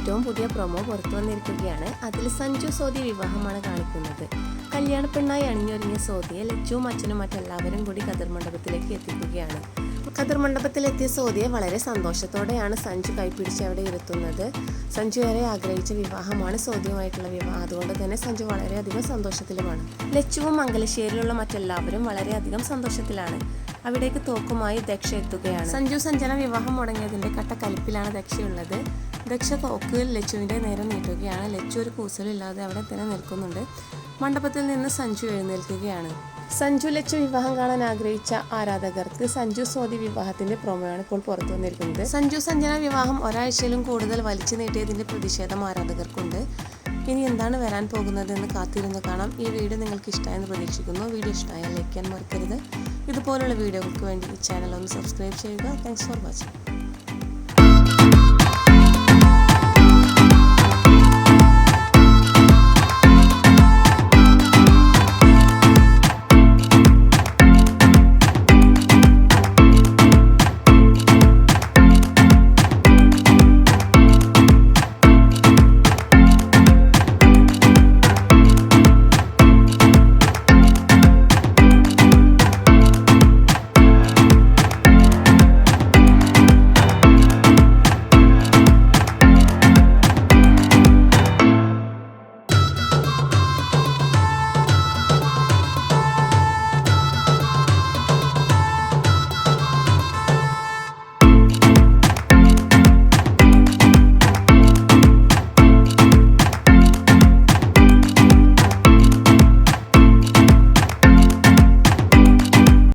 ഏറ്റവും പുതിയ പ്രൊമോ പുറത്തു വന്നിരിക്കുകയാണ്. അതിൽ സഞ്ജു സോദി വിവാഹമാണ് കാണിക്കുന്നത്. കല്യാണ പെണ്ണായി അണിഞ്ഞൊരുങ്ങിയ സോദിയെ ലച്ചുവും അച്ഛനും മറ്റെല്ലാവരും കൂടി കതിർ മണ്ഡപത്തിലേക്ക് എത്തിക്കുകയാണ്. കതിർ മണ്ഡപത്തിലെത്തിയ സോദിയെ വളരെ സന്തോഷത്തോടെയാണ് സഞ്ജു കൈപ്പിടിച്ച് അവിടെ ഇരുത്തുന്നത്. സഞ്ജു ഏറെ ആഗ്രഹിച്ച വിവാഹമാണ് സോദിയുമായിട്ടുള്ള വിവാഹം. അതുകൊണ്ട് തന്നെ സഞ്ജു വളരെയധികം സന്തോഷത്തിലുമാണ്. ലച്ചുവും മംഗലശ്ശേരിയിലുള്ള മറ്റെല്ലാവരും വളരെയധികം സന്തോഷത്തിലാണ്. അവിടേക്ക് തോക്കുമായി ദക്ഷ എത്തുകയാണ്. സഞ്ജു സഞ്ജന വിവാഹം മുടങ്ങിയതിന്റെ കട്ടക്കലിപ്പിലാണ് ദക്ഷയുള്ളത്. ദക്ഷ തോക്ക് ലച്ചുവിന്റെ നേരെ നീട്ടുകയാണ്. ലച്ചു ഒരു കൂസലില്ലാതെ അവിടെ തന്നെ നിൽക്കുന്നുണ്ട്. മണ്ഡപത്തിൽ നിന്ന് സഞ്ജു എഴുന്നേൽക്കുകയാണ്. സഞ്ജു ലച്ചു വിവാഹം കാണാൻ ആഗ്രഹിച്ച ആരാധകർക്ക് സഞ്ജു സോദി വിവാഹത്തിന്റെ പ്രൊമോയാണ് ഇപ്പോൾ പുറത്തു വന്നിരിക്കുന്നത്. സഞ്ജു സഞ്ജന വിവാഹം ഒരാഴ്ചയിലും കൂടുതൽ വലിച്ചു നീട്ടിയതിന്റെ പ്രതിഷേധം ആരാധകർക്കുണ്ട്. ഇനി എന്താണ് വരാൻ പോകുന്നതെന്ന് കാത്തിരുന്ന് കാണാം. ഈ വീഡിയോ നിങ്ങൾക്ക് ഇഷ്ടമായെന്ന് പ്രതീക്ഷിക്കുന്നു. വീഡിയോ ഇഷ്ടമായാൽ ലൈക്ക് ചെയ്യാൻ മറക്കരുത്. ഇതുപോലുള്ള വീഡിയോകൾക്ക് വേണ്ടി ഈ ചാനൽ ഒന്ന് സബ്സ്ക്രൈബ് ചെയ്യുക. Thanks for watching.